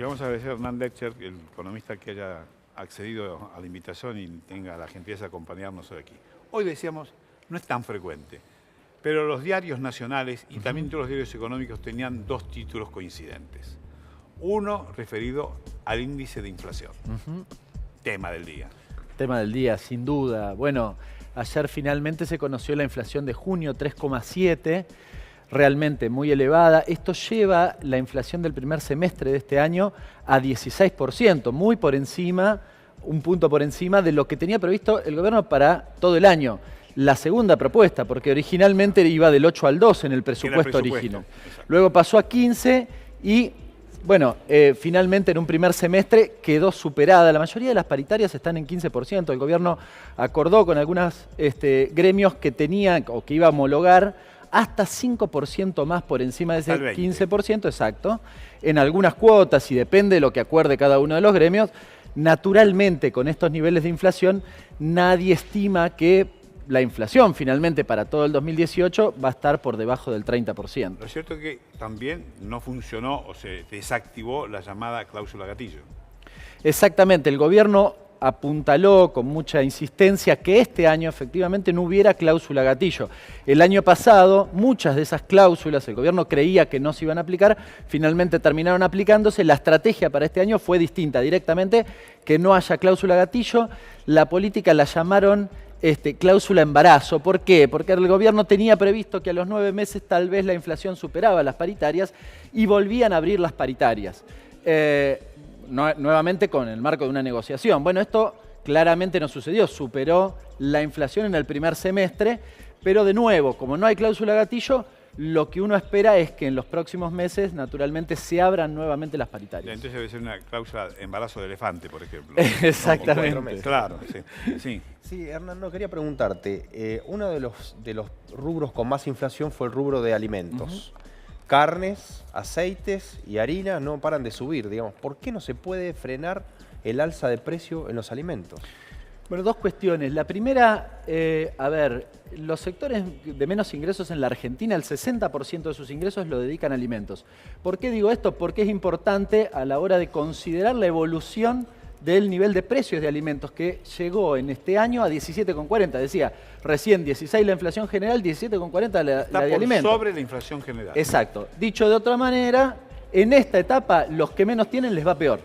Y vamos a agradecer a Hernán Lechner, el economista, que haya accedido a la invitación y tenga la gentileza de acompañarnos hoy aquí. Hoy decíamos, no es tan frecuente, pero los diarios nacionales y también todos los diarios económicos tenían dos títulos coincidentes. Uno referido al índice de inflación, tema del día. Tema del día, sin duda. Bueno, ayer finalmente se conoció la inflación de junio, 3,7%. Realmente muy elevada. Esto lleva la inflación del primer semestre de este año a 16%, muy por encima, un punto por encima de lo que tenía previsto el gobierno para todo el año. La segunda propuesta, porque originalmente iba del 8 al 2 en el presupuesto original. Luego pasó a 15 y, bueno, finalmente en un primer semestre quedó superada. La mayoría de las paritarias están en 15%. El gobierno acordó con algunos gremios que tenían o que iba a homologar hasta 5% más por encima de ese 15%, exacto, en algunas cuotas, y depende de lo que acuerde cada uno de los gremios. Naturalmente, con estos niveles de inflación, nadie estima que la inflación finalmente para todo el 2018 va a estar por debajo del 30%. Lo cierto es que también no funcionó o se desactivó la llamada cláusula gatillo. Exactamente, el gobierno apuntaló con mucha insistencia que este año efectivamente no hubiera cláusula gatillo. El año pasado muchas de esas cláusulas el gobierno creía que no se iban a aplicar, finalmente terminaron aplicándose. La estrategia para este año fue distinta, directamente que no haya cláusula gatillo. La política la llamaron cláusula embarazo. ¿Por qué? Porque el gobierno tenía previsto que a los 9 meses tal vez la inflación superaba las paritarias y volvían a abrir las paritarias. Nuevamente con el marco de una negociación. Bueno, esto claramente no sucedió, superó la inflación en el primer semestre, pero de nuevo, como no hay cláusula gatillo, lo que uno espera es que en los próximos meses, naturalmente, se abran nuevamente las paritarias. Entonces debe ser una cláusula embarazo de elefante, por ejemplo. Exactamente. Claro, sí. Sí, Hernán, no quería preguntarte, uno de los rubros con más inflación fue el rubro de alimentos. Carnes, aceites y harina no paran de subir, digamos. ¿Por qué no se puede frenar el alza de precio en los alimentos? Bueno, dos cuestiones. La primera, a ver, los sectores de menos ingresos en la Argentina, el 60% de sus ingresos lo dedican a alimentos. ¿Por qué digo esto? Porque es importante a la hora de considerar la evolución del nivel de precios de alimentos, que llegó en este año a 17,40. Decía, recién 16 la inflación general, 17,40 la de alimentos. Sobre la inflación general. Exacto. Dicho de otra manera, en esta etapa, los que menos tienen les va peor.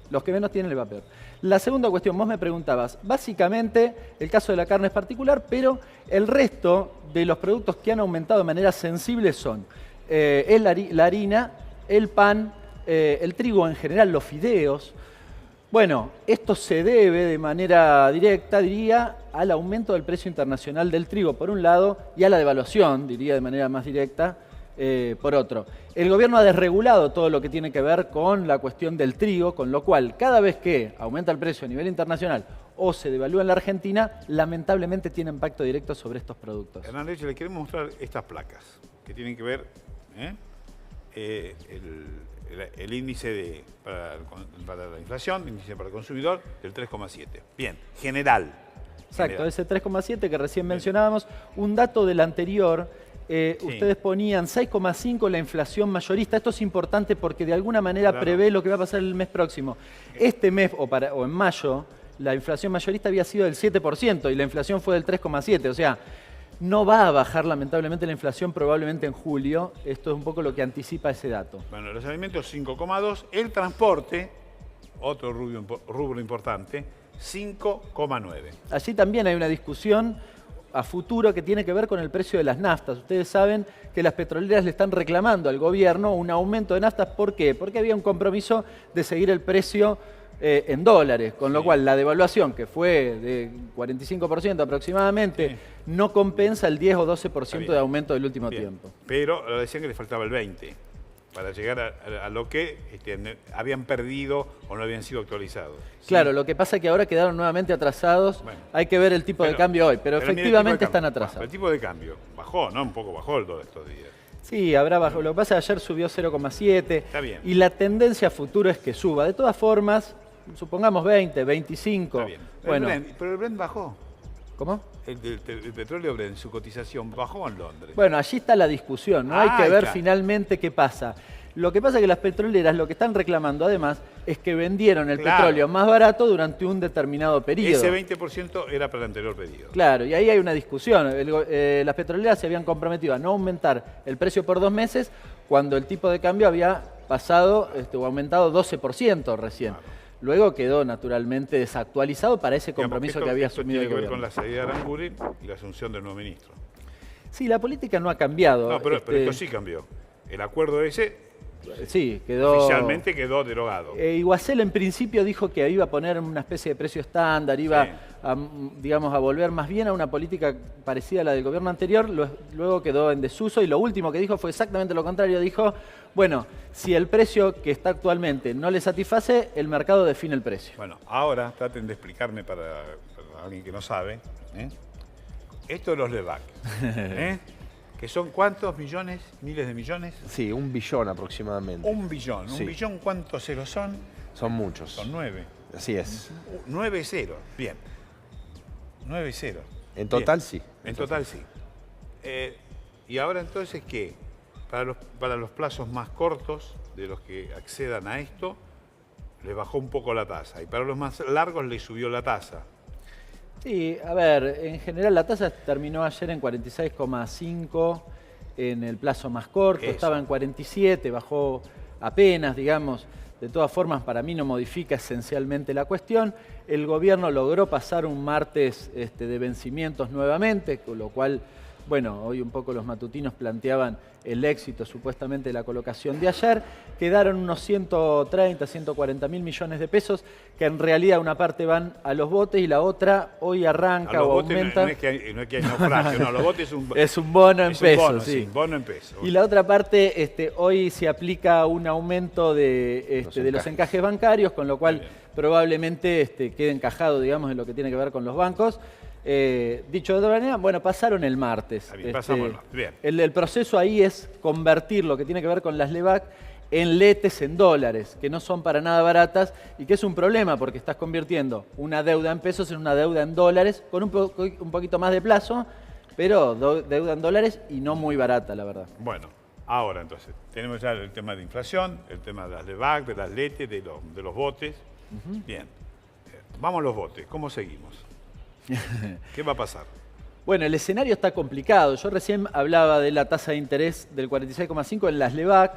Los que menos tienen les va peor. La segunda cuestión, vos me preguntabas, básicamente el caso de la carne es particular, pero el resto de los productos que han aumentado de manera sensible son la harina, el pan, el trigo en general, los fideos. Bueno, esto se debe de manera directa, diría, al aumento del precio internacional del trigo, por un lado, y a la devaluación, diría de manera más directa, por otro. El gobierno ha desregulado todo lo que tiene que ver con la cuestión del trigo, con lo cual, cada vez que aumenta el precio a nivel internacional o se devalúa en la Argentina, lamentablemente tiene impacto directo sobre estos productos. Hernán Lechner, le queremos mostrar estas placas, que tienen que ver el índice para la inflación, el índice para el consumidor, del 3,7. Bien, general. Exacto, ese 3,7 que recién mencionábamos. Un dato del anterior, ustedes ponían 6,5 la inflación mayorista. Esto es importante porque de alguna manera prevé lo que va a pasar el mes próximo. Este mes, o en mayo, la inflación mayorista había sido del 7% y la inflación fue del 3,7. O sea, no va a bajar lamentablemente la inflación probablemente en julio. Esto es un poco lo que anticipa ese dato. Bueno, los alimentos 5,2, el transporte, otro rubro importante, 5,9. Allí también hay una discusión a futuro que tiene que ver con el precio de las naftas. Ustedes saben que las petroleras le están reclamando al gobierno un aumento de naftas. ¿Por qué? Porque había un compromiso de seguir el precio en dólares, con lo cual la devaluación, que fue de 45% aproximadamente, no compensa el 10 o 12% de aumento del último tiempo. Pero decían que le faltaba el 20% para llegar a lo que habían perdido o no habían sido actualizados. Claro, lo que pasa es que ahora quedaron nuevamente atrasados. Bueno, hay que ver el tipo de cambio hoy, pero efectivamente están atrasados. El tipo de cambio bajó, ¿no? Un poco bajó todos estos días. Sí, habrá bajado. Lo que pasa es que ayer subió 0,7. Está bien. Y la tendencia a futuro es que suba. De todas formas, supongamos 20, 25. Está bien. Bueno, pero el Brent bajó. ¿Cómo? El petróleo Brent, su cotización bajó en Londres. Bueno, allí está la discusión, ¿no? Hay que ver finalmente qué pasa. Lo que pasa es que las petroleras lo que están reclamando además es que vendieron el Claro. petróleo más barato durante un determinado periodo. Ese 20% era para el anterior pedido. Claro, y ahí hay una discusión. Las petroleras se habían comprometido a no aumentar el precio por 2 meses cuando el tipo de cambio había pasado o aumentado 12% recién. Claro. Luego quedó naturalmente desactualizado para ese compromiso Digamos, que había esto asumido el tiene que ver con gobierno. la salida de Aranguren y la asunción del nuevo ministro. Sí, la política no ha cambiado. No, pero esto sí cambió. El acuerdo ese Sí, quedó... oficialmente quedó derogado. Iguacel en principio dijo que iba a poner una especie de precio estándar, iba Sí. digamos, a volver más bien a una política parecida a la del gobierno anterior, luego quedó en desuso y lo último que dijo fue exactamente lo contrario. Dijo, bueno, si el precio que está actualmente no le satisface, el mercado define el precio. Bueno, ahora traten de explicarme para alguien que no sabe, ¿eh? Esto de los LEVAC, ¿eh? ¿Que son cuántos millones, miles de millones? Sí, 1 billón aproximadamente. 1 billón. Sí. ¿1 billón cuántos ceros son? Son muchos. Son 9. Así es. 9 ceros, bien. 9 ceros. En total, Bien. sí. En total sí. Y ahora entonces, ¿qué? Para los plazos más cortos de los que accedan a esto, les bajó un poco la tasa. Y para los más largos les subió la tasa. Sí, a ver, en general la tasa terminó ayer en 46,5 en el plazo más corto, Eso. estaba en 47, bajó apenas, digamos. De todas formas, para mí no modifica esencialmente la cuestión. El gobierno logró pasar un martes de vencimientos nuevamente, con lo cual, bueno, hoy un poco los matutinos planteaban el éxito supuestamente de la colocación de ayer. Quedaron unos 130, 140 mil millones de pesos, que en realidad una parte van a los botes y la otra hoy A arranca los o botes aumenta. no es que hay naufragio, no, los botes Es un bono en es un pesos, bono, sí. bono en pesos. Y la otra parte, hoy se aplica un aumento de los encajes bancarios, con lo cual Muy bien. probablemente quede encajado, digamos, en lo que tiene que ver con los bancos. Dicho de otra manera, bueno, pasaron el martes. Está bien, pasamos el martes, bien. El proceso ahí es convertir lo que tiene que ver con las LEVAC en letes en dólares, que no son para nada baratas y que es un problema porque estás convirtiendo una deuda en pesos en una deuda en dólares con un poquito más de plazo, pero deuda en dólares y no muy barata, la verdad. Bueno, ahora entonces, tenemos ya el tema de inflación, el tema de las LEVAC, de las letes, de los botes. Bien, vamos a los botes, ¿cómo seguimos? ¿Qué va a pasar? Bueno, el escenario está complicado. Yo recién hablaba de la tasa de interés del 46,5 en las LEVAC.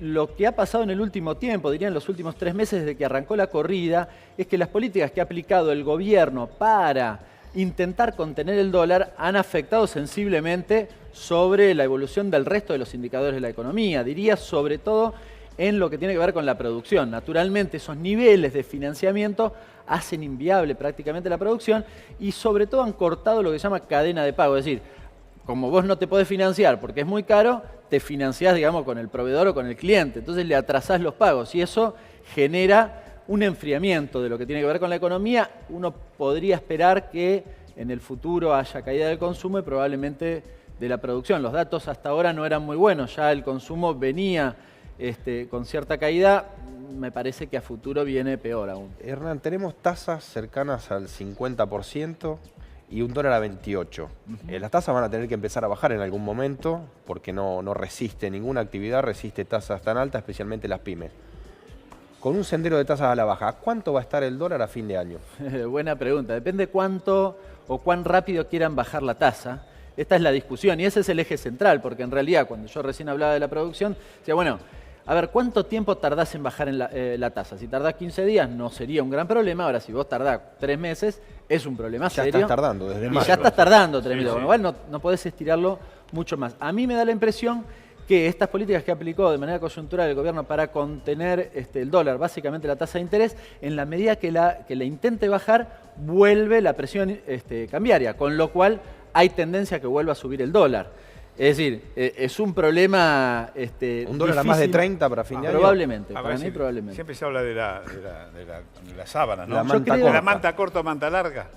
Lo que ha pasado en el último tiempo, diría en los últimos 3 meses desde que arrancó la corrida, es que las políticas que ha aplicado el gobierno para intentar contener el dólar han afectado sensiblemente sobre la evolución del resto de los indicadores de la economía. Diría sobre todo en lo que tiene que ver con la producción. Naturalmente, esos niveles de financiamiento hacen inviable prácticamente la producción y sobre todo han cortado lo que se llama cadena de pago. Es decir, como vos no te podés financiar porque es muy caro, te financiás, digamos, con el proveedor o con el cliente. Entonces le atrasás los pagos y eso genera un enfriamiento de lo que tiene que ver con la economía. Uno podría esperar que en el futuro haya caída del consumo y probablemente de la producción. Los datos hasta ahora no eran muy buenos, ya el consumo venía con cierta caída, me parece que a futuro viene peor aún. Hernán, tenemos tasas cercanas al 50% y un dólar a 28. Las tasas van a tener que empezar a bajar en algún momento porque no resiste, ninguna actividad resiste tasas tan altas, especialmente las pymes. Con un sendero de tasas a la baja, ¿cuánto va a estar el dólar a fin de año? Buena pregunta. Depende cuánto o cuán rápido quieran bajar la tasa. Esta es la discusión y ese es el eje central, porque en realidad cuando yo recién hablaba de la producción, decía, bueno, a ver, ¿cuánto tiempo tardás en bajar en la tasa? Si tardás 15 días no sería un gran problema, ahora si vos tardás 3 meses es un problema Ya serio. estás tardando desde Y mayo. ya estás tardando 3 meses, sí. con lo cual no podés estirarlo mucho más. A mí me da la impresión que estas políticas que aplicó de manera coyuntural el gobierno para contener el dólar, básicamente la tasa de interés, en la medida que la intente bajar, vuelve la presión cambiaria, con lo cual hay tendencia a que vuelva a subir el dólar. Es decir, es un problema ¿Un dólar a más de 30 para fin de año? Probablemente, A para ver, mí sí, probablemente. Siempre se habla de la sábana, ¿no? La Yo manta creo- De corta. la manta corta o manta larga.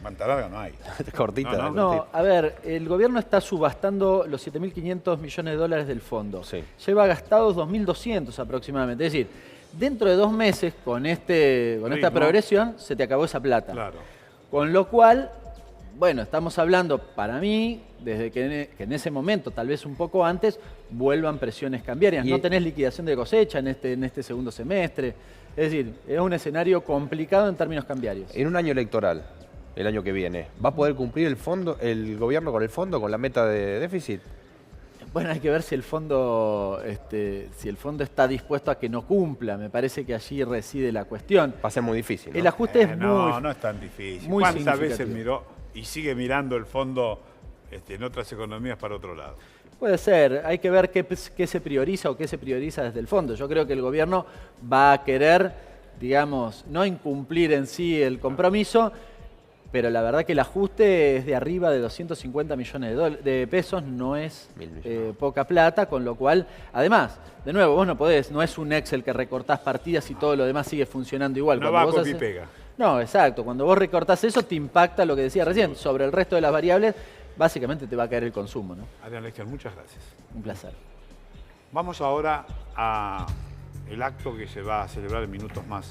Manta larga no hay. Cortita. No, la No, cortita. a ver, el gobierno está subastando los 7.500 millones de dólares del fondo. Sí. Lleva gastados 2.200 aproximadamente. Es decir, dentro de 2 meses, con esta Ritmo. progresión, se te acabó esa plata. Claro. Con lo cual, Bueno, estamos hablando, para mí, desde que en ese momento, tal vez un poco antes, vuelvan presiones cambiarias. Y- No tenés liquidación de cosecha en este segundo semestre. Es decir, es un escenario complicado en términos cambiarios. En un año electoral, el año que viene, ¿va a poder cumplir el gobierno con el fondo, con la meta de déficit? Bueno, hay que ver si el fondo está dispuesto a que no cumpla. Me parece que allí reside la cuestión. Va a ser muy difícil, ¿no? El ajuste es no es tan difícil. muy ¿Cuántas veces significativo. miró y sigue mirando el fondo en otras economías para otro lado? Puede ser, hay que ver qué se prioriza o qué se prioriza desde el fondo. Yo creo que el gobierno va a querer, digamos, no incumplir en sí el compromiso, pero la verdad que el ajuste es de arriba de 250 millones de pesos, no es 1.000 millones. poca plata, con lo cual, además, de nuevo, vos no podés, no es un Excel que recortás partidas y todo lo demás sigue funcionando igual. No Cuando va vos copy haces- pega. No, exacto. Cuando vos recortás eso, te impacta lo que decía recién. Sobre el resto de las variables, básicamente te va a caer el consumo, ¿no? Adrián Lexter, muchas gracias. Un placer. Vamos ahora a el acto que se va a celebrar en minutos más